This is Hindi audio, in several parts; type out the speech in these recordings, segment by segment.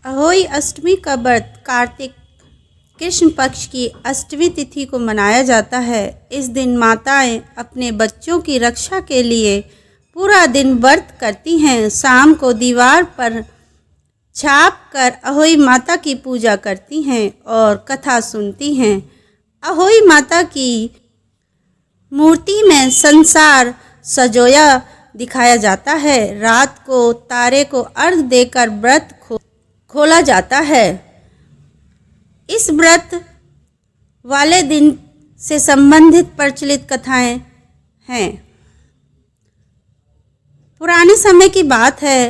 अहोई अष्टमी का व्रत कार्तिक कृष्ण पक्ष की अष्टमी तिथि को मनाया जाता है। इस दिन माताएं अपने बच्चों की रक्षा के लिए पूरा दिन व्रत करती हैं। शाम को दीवार पर छाप कर अहोई माता की पूजा करती हैं और कथा सुनती हैं। अहोई माता की मूर्ति में संसार सजोया दिखाया जाता है। रात को तारे को अर्घ देकर व्रत खोला जाता है। इस व्रत वाले दिन से संबंधित प्रचलित कथाएं हैं। पुराने समय की बात है,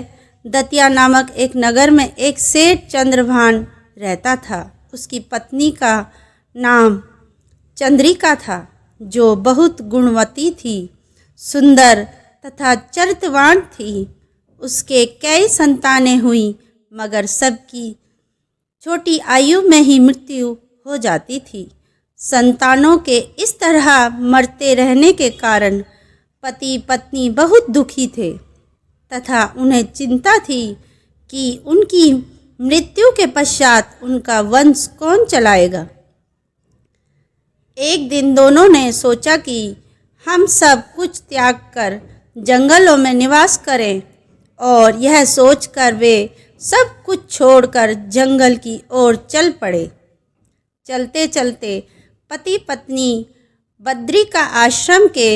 दतिया नामक एक नगर में एक सेठ चंद्रभान रहता था। उसकी पत्नी का नाम चंद्रिका था, जो बहुत गुणवती थी, सुंदर तथा चरित्रवान थी। उसके कई संतानें हुई, मगर सबकी छोटी आयु में ही मृत्यु हो जाती थी। संतानों के इस तरह मरते रहने के कारण पति पत्नी बहुत दुखी थे तथा उन्हें चिंता थी कि उनकी मृत्यु के पश्चात उनका वंश कौन चलाएगा। एक दिन दोनों ने सोचा कि हम सब कुछ त्याग कर जंगलों में निवास करें, और यह सोचकर वे सब कुछ छोड़कर जंगल की ओर चल पड़े। चलते चलते पति पत्नी बद्री का आश्रम के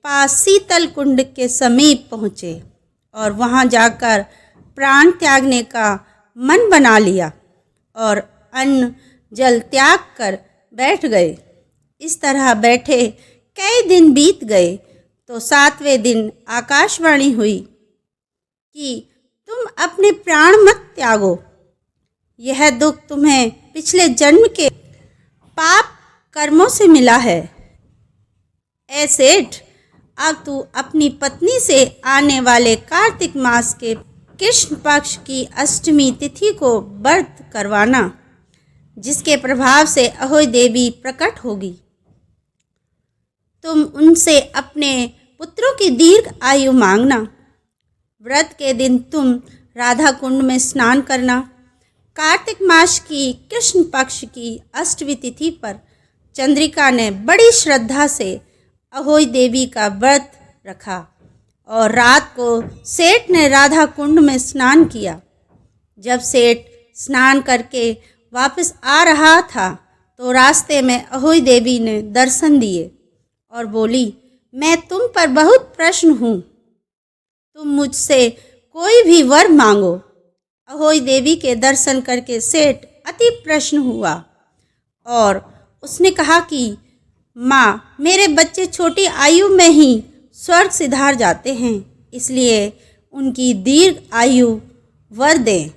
पास शीतल कुंड के समीप पहुँचे और वहाँ जाकर प्राण त्यागने का मन बना लिया और अन्न जल त्याग कर बैठ गए। इस तरह बैठे कई दिन बीत गए तो 7वें दिन आकाशवाणी हुई कि तुम अपने प्राण मत त्यागो। यह दुख तुम्हें पिछले जन्म के पाप कर्मों से मिला है। ऐ सेठ, अब तू अपनी पत्नी से आने वाले कार्तिक मास के कृष्ण पक्ष की अष्टमी तिथि को व्रत करवाना, जिसके प्रभाव से अहोई देवी प्रकट होगी। तुम उनसे अपने पुत्रों की दीर्घ आयु मांगना। व्रत के दिन तुम राधा कुंड में स्नान करना। कार्तिक मास की कृष्ण पक्ष की अष्टमी तिथि पर चंद्रिका ने बड़ी श्रद्धा से अहोई देवी का व्रत रखा और रात को सेठ ने राधा कुंड में स्नान किया। जब सेठ स्नान करके वापस आ रहा था तो रास्ते में अहोई देवी ने दर्शन दिए और बोली, मैं तुम पर बहुत प्रसन्न हूँ, तुम मुझसे कोई भी वर मांगो। अहोई देवी के दर्शन करके सेठ अति प्रसन्न हुआ और उसने कहा कि माँ, मेरे बच्चे छोटी आयु में ही स्वर्ग सिधार जाते हैं, इसलिए उनकी दीर्घ आयु वर दें।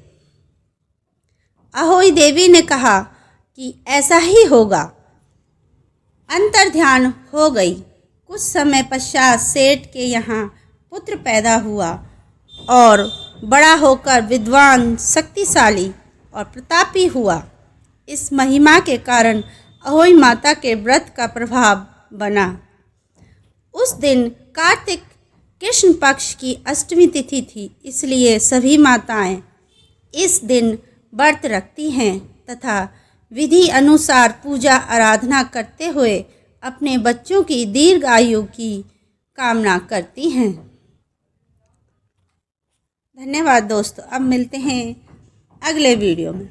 अहोई देवी ने कहा कि ऐसा ही होगा। अंतर्ध्यान हो गई। कुछ समय पश्चात सेठ के यहाँ पुत्र पैदा हुआ और बड़ा होकर विद्वान, शक्तिशाली और प्रतापी हुआ। इस महिमा के कारण अहोई माता के व्रत का प्रभाव बना। उस दिन कार्तिक कृष्ण पक्ष की अष्टमी तिथि थी, इसलिए सभी माताएं इस दिन व्रत रखती हैं तथा विधि अनुसार पूजा आराधना करते हुए अपने बच्चों की दीर्घ आयु की कामना करती हैं। धन्यवाद दोस्तों। अब मिलते हैं अगले वीडियो में।